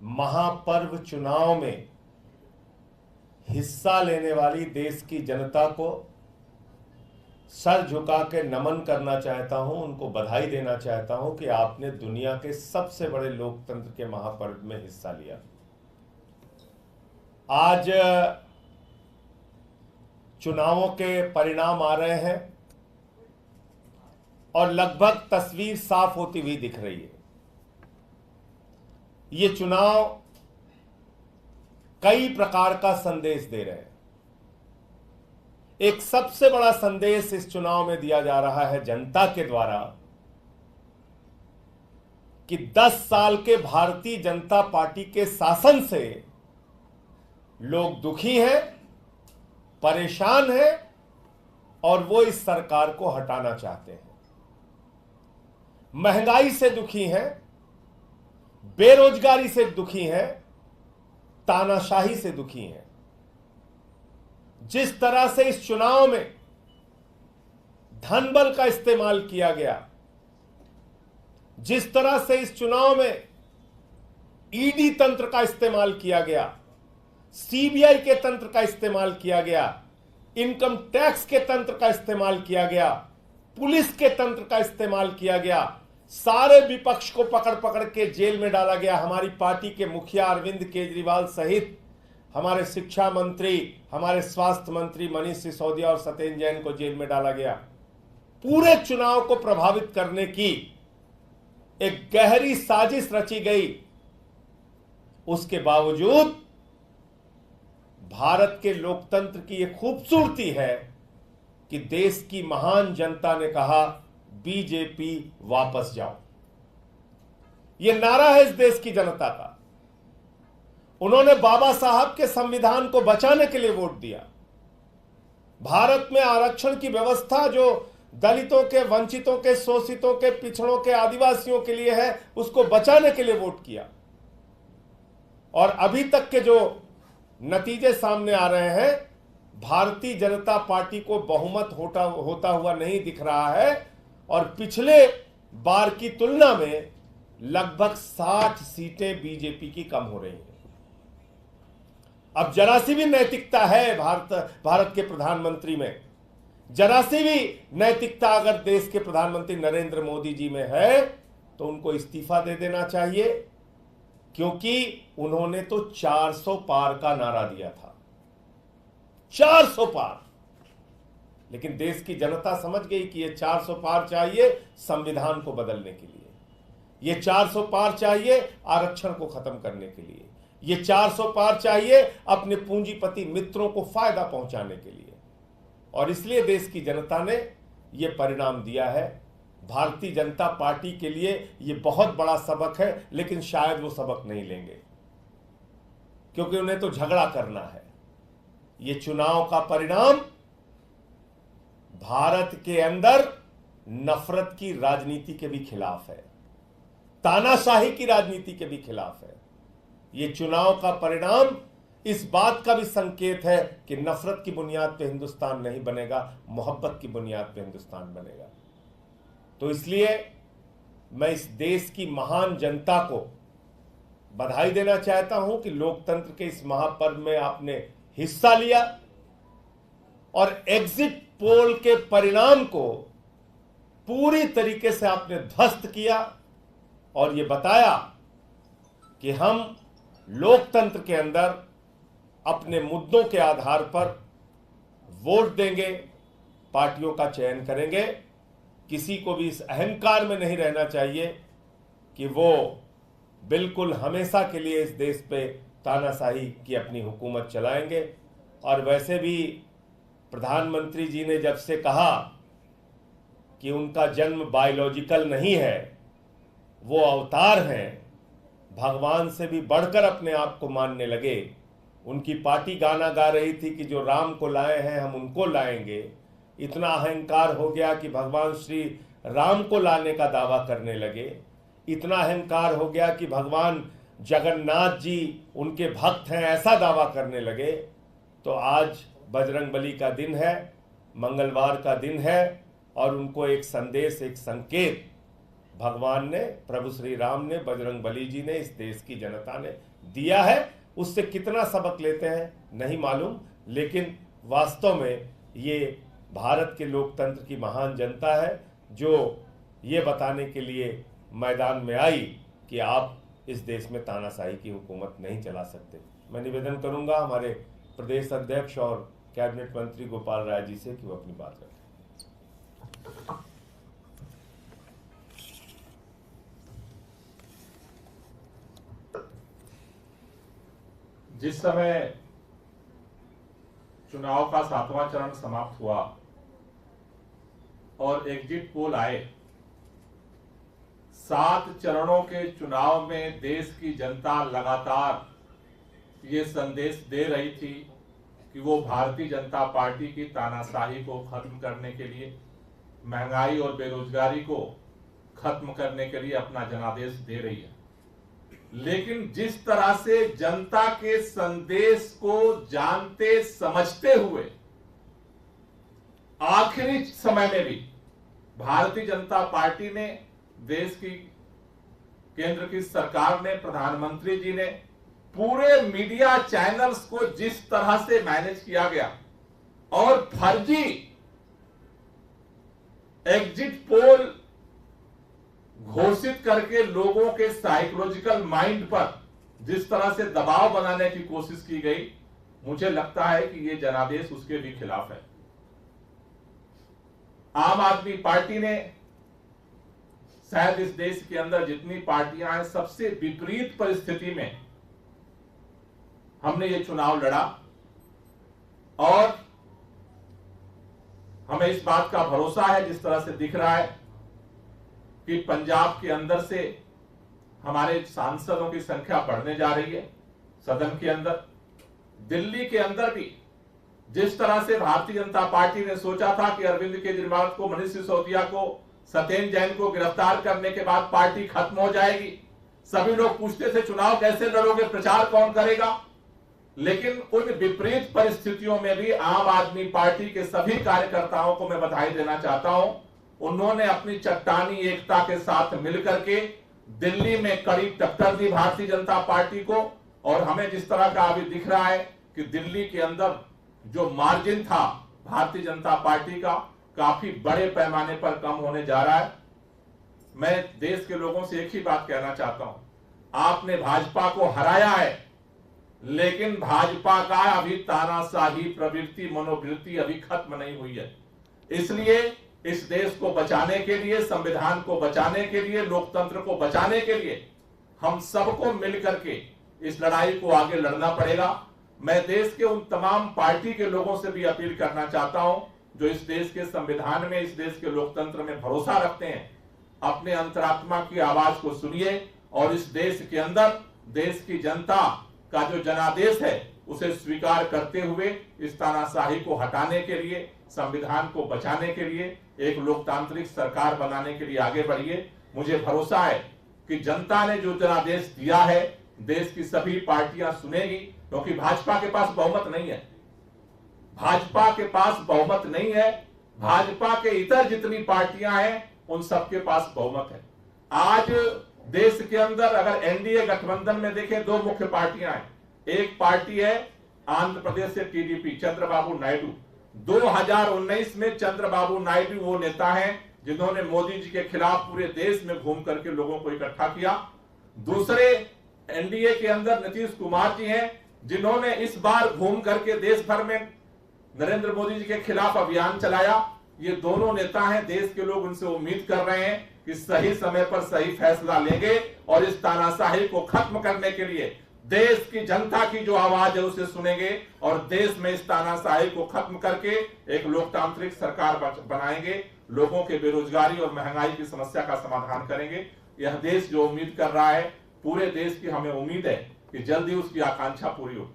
महापर्व चुनाव में हिस्सा लेने वाली देश की जनता को सर झुका के नमन करना चाहता हूं, उनको बधाई देना चाहता हूं कि आपने दुनिया के सबसे बड़े लोकतंत्र के महापर्व में हिस्सा लिया। आज चुनावों के परिणाम आ रहे हैं और लगभग तस्वीर साफ होती हुई दिख रही है। ये चुनाव कई प्रकार का संदेश दे रहे हैं। एक सबसे बड़ा संदेश इस चुनाव में दिया जा रहा है जनता के द्वारा कि 10 साल के भारतीय जनता पार्टी के शासन से लोग दुखी हैं, परेशान हैं और वो इस सरकार को हटाना चाहते हैं। महंगाई से दुखी हैं, बेरोजगारी से दुखी हैं, तानाशाही से दुखी हैं। जिस तरह से इस चुनाव में धनबल का इस्तेमाल किया गया, जिस तरह से इस चुनाव में ईडी तंत्र का इस्तेमाल किया गया, सीबीआई के तंत्र का इस्तेमाल किया गया, इनकम टैक्स के तंत्र का इस्तेमाल किया गया, पुलिस के तंत्र का इस्तेमाल किया गया, सारे विपक्ष को पकड़ पकड़ के जेल में डाला गया। हमारी पार्टी के मुखिया अरविंद केजरीवाल सहित हमारे शिक्षा मंत्री, हमारे स्वास्थ्य मंत्री मनीष सिसोदिया और सत्येंद्र जैन को जेल में डाला गया। पूरे चुनाव को प्रभावित करने की एक गहरी साजिश रची गई। उसके बावजूद भारत के लोकतंत्र की यह खूबसूरती है कि देश की महान जनता ने कहा बीजेपी वापस जाओ। यह नारा है इस देश की जनता का। उन्होंने बाबा साहब के संविधान को बचाने के लिए वोट दिया। भारत में आरक्षण की व्यवस्था जो दलितों के, वंचितों के, शोषितों के, पिछड़ों के, आदिवासियों के लिए है, उसको बचाने के लिए वोट किया। और अभी तक के जो नतीजे सामने आ रहे हैं, भारतीय जनता पार्टी को बहुमत होता हुआ नहीं दिख रहा है और पिछले बार की तुलना में लगभग 60 सीटें बीजेपी की कम हो रही हैं। अब जरा सी भी नैतिकता है भारत के प्रधानमंत्री में, जरा सी भी नैतिकता अगर देश के प्रधानमंत्री नरेंद्र मोदी जी में है तो उनको इस्तीफा दे देना चाहिए, क्योंकि उन्होंने तो 400 पार का नारा दिया था। 400 पार। लेकिन देश की जनता समझ गई कि ये 400 पार चाहिए संविधान को बदलने के लिए, ये 400 पार चाहिए आरक्षण को खत्म करने के लिए, ये 400 पार चाहिए अपने पूंजीपति मित्रों को फायदा पहुंचाने के लिए। और इसलिए देश की जनता ने यह परिणाम दिया है। भारतीय जनता पार्टी के लिए यह बहुत बड़ा सबक है, लेकिन शायद वो सबक नहीं लेंगे, क्योंकि उन्हें तो झगड़ा करना है। यह चुनाव का परिणाम भारत के अंदर नफरत की राजनीति के भी खिलाफ है, तानाशाही की राजनीति के भी खिलाफ है। यह चुनाव का परिणाम इस बात का भी संकेत है कि नफरत की बुनियाद पे हिंदुस्तान नहीं बनेगा, मोहब्बत की बुनियाद पे हिंदुस्तान बनेगा। तो इसलिए मैं इस देश की महान जनता को बधाई देना चाहता हूं कि लोकतंत्र के इस महापर्व में आपने हिस्सा लिया और एग्जिट पोल के परिणाम को पूरी तरीके से आपने ध्वस्त किया और यह बताया कि हम लोकतंत्र के अंदर अपने मुद्दों के आधार पर वोट देंगे, पार्टियों का चयन करेंगे। किसी को भी इस अहंकार में नहीं रहना चाहिए कि वो बिल्कुल हमेशा के लिए इस देश पे तानाशाही की अपनी हुकूमत चलाएंगे। और वैसे भी प्रधानमंत्री जी ने जब से कहा कि उनका जन्म बायोलॉजिकल नहीं है, वो अवतार हैं, भगवान से भी बढ़कर अपने आप को मानने लगे। उनकी पार्टी गाना गा रही थी कि जो राम को लाए हैं हम उनको लाएंगे। इतना अहंकार हो गया कि भगवान श्री राम को लाने का दावा करने लगे। इतना अहंकार हो गया कि भगवान जगन्नाथ जी उनके भक्त हैं, ऐसा दावा करने लगे। तो आज बजरंगबली का दिन है, मंगलवार का दिन है और उनको एक संदेश, एक संकेत भगवान ने, प्रभु श्री राम ने, बजरंग बली जी ने, इस देश की जनता ने दिया है। उससे कितना सबक लेते हैं नहीं मालूम, लेकिन वास्तव में ये भारत के लोकतंत्र की महान जनता है जो ये बताने के लिए मैदान में आई कि आप इस देश में तानाशाही की हुकूमत नहीं चला सकते। मैं निवेदन करूंगा हमारे प्रदेश अध्यक्ष और कैबिनेट मंत्री गोपाल राय जी से कि वो अपनी बात रखें। जिस समय चुनाव का 7वां चरण समाप्त हुआ और एग्जिट पोल आए, 7 चरणों के चुनाव में देश की जनता लगातार ये संदेश दे रही थी कि वो भारतीय जनता पार्टी की तानाशाही को खत्म करने के लिए, महंगाई और बेरोजगारी को खत्म करने के लिए अपना जनादेश दे रही है। लेकिन जिस तरह से जनता के संदेश को जानते समझते हुए आखिरी समय में भी भारतीय जनता पार्टी ने, देश की केंद्र की सरकार ने, प्रधानमंत्री जी ने पूरे मीडिया चैनल्स को जिस तरह से मैनेज किया गया और फर्जी एग्जिट पोल घोषित करके लोगों के साइकोलॉजिकल माइंड पर जिस तरह से दबाव बनाने की कोशिश की गई, मुझे लगता है कि यह जनादेश उसके भी खिलाफ है। आम आदमी पार्टी ने शायद इस देश के अंदर जितनी पार्टियां हैं, सबसे विपरीत परिस्थिति में हमने ये चुनाव लड़ा और हमें इस बात का भरोसा है, जिस तरह से दिख रहा है कि पंजाब के अंदर से हमारे सांसदों की संख्या बढ़ने जा रही है सदन के अंदर। दिल्ली के अंदर भी जिस तरह से भारतीय जनता पार्टी ने सोचा था कि अरविंद केजरीवाल को, मनीष सिसोदिया को, सत्येंद्र जैन को गिरफ्तार करने के बाद पार्टी खत्म हो जाएगी। सभी लोग पूछते थे चुनाव कैसे लड़ोगे, प्रचार कौन करेगा। लेकिन उन विपरीत परिस्थितियों में भी आम आदमी पार्टी के सभी कार्यकर्ताओं को मैं बधाई देना चाहता हूं। उन्होंने अपनी चट्टानी एकता के साथ मिलकर के दिल्ली में कड़ी टक्कर दी भारतीय जनता पार्टी को। और हमें जिस तरह का अभी दिख रहा है कि दिल्ली के अंदर जो मार्जिन था भारतीय जनता पार्टी का, काफी बड़े पैमाने पर कम होने जा रहा है। मैं देश के लोगों से एक ही बात कहना चाहता हूं, आपने भाजपा को हराया है, लेकिन भाजपा का अभी तानाशाही प्रवृत्ति, मनोवृत्ति अभी खत्म नहीं हुई है। इसलिए इस देश को बचाने के लिए, संविधान को बचाने के लिए, लोकतंत्र को बचाने के लिए हम सबको मिलकर के इस लड़ाई को आगे लड़ना पड़ेगा। मैं देश के उन तमाम पार्टी के लोगों से भी अपील करना चाहता हूं जो इस देश के संविधान में, इस देश के लोकतंत्र में भरोसा रखते हैं। अपने अंतरात्मा की आवाज को सुनिए और इस देश के अंदर देश की जनता का जो जनादेश है उसे स्वीकार करते हुए इस तानाशाही को हटाने के लिए, संविधान को बचाने के लिए, एक लोकतांत्रिक सरकार बनाने के लिए आगे बढ़िए। मुझे भरोसा है कि जनता ने जो जनादेश दिया है देश की सभी पार्टियां सुनेगी, क्योंकि भाजपा के पास बहुमत नहीं है। भाजपा के पास बहुमत नहीं है। भाजपा के इतर जितनी पार्टियां हैं उन सबके पास बहुमत है। आज देश के अंदर अगर एनडीए गठबंधन में देखें, 2 मुख्य पार्टियां हैं। एक पार्टी है आंध्र प्रदेश से टीडीपी, चंद्रबाबू नायडू। 2019 में चंद्रबाबू नायडू वो नेता हैं जिन्होंने मोदी जी के खिलाफ पूरे देश में घूम करके लोगों को इकट्ठा किया। दूसरे एनडीए के अंदर नीतीश कुमार जी हैं जिन्होंने इस बार घूम करके देश भर में नरेंद्र मोदी जी के खिलाफ अभियान चलाया। ये दोनों नेता हैं, देश के लोग उनसे उम्मीद कर रहे हैं कि सही समय पर सही फैसला लेंगे और इस तानाशाही को खत्म करने के लिए देश की जनता की जो आवाज है उसे सुनेंगे और देश में इस तानाशाही को खत्म करके एक लोकतांत्रिक सरकार बनाएंगे। लोगों के बेरोजगारी और महंगाई की समस्या का समाधान करेंगे। यह देश जो उम्मीद कर रहा है, पूरे देश की हमें उम्मीद है कि जल्दी उसकी आकांक्षा पूरी हो।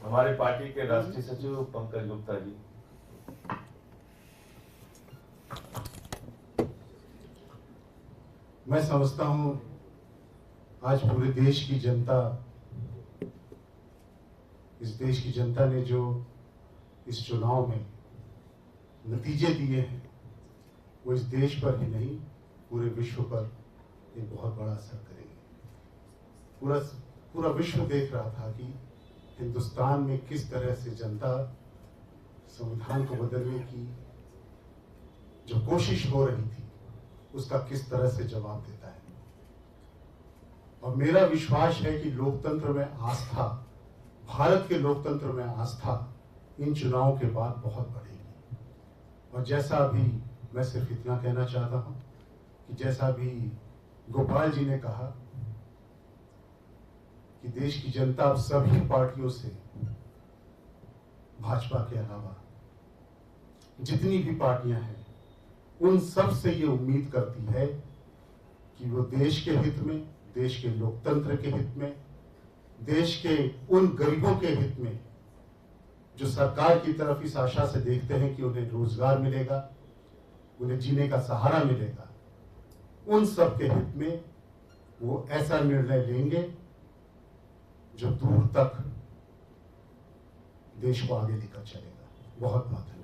हमारे पार्टी के राष्ट्रीय सचिव पंकज गुप्ता जी। मैं समझता हूं आज पूरे देश की जनता, इस देश की जनता ने जो इस चुनाव में नतीजे दिए हैं वो इस देश पर ही नहीं पूरे विश्व पर एक बहुत बड़ा असर करेंगे। पूरा विश्व देख रहा था कि हिंदुस्तान में किस तरह से जनता संविधान को बदलने की जो कोशिश हो रही थी उसका किस तरह से जवाब देता है। और मेरा विश्वास है कि लोकतंत्र में आस्था, भारत के लोकतंत्र में आस्था इन चुनावों के बाद बहुत बढ़ेगी। और जैसा अभी मैं सिर्फ इतना कहना चाहता हूं कि जैसा अभी गोपाल जी ने कहा कि देश की जनता अब सभी पार्टियों से, भाजपा के अलावा जितनी भी पार्टियां हैं, उन सब से ये उम्मीद करती है कि वो देश के हित में, देश के लोकतंत्र के हित में, देश के उन गरीबों के हित में जो सरकार की तरफ इस आशा से देखते हैं कि उन्हें रोजगार मिलेगा, उन्हें जीने का सहारा मिलेगा, उन सब के हित में वो ऐसा निर्णय लेंगे जो दूर तक देश को आगे लेकर चलेगा। बहुत बहुत धन्यवाद।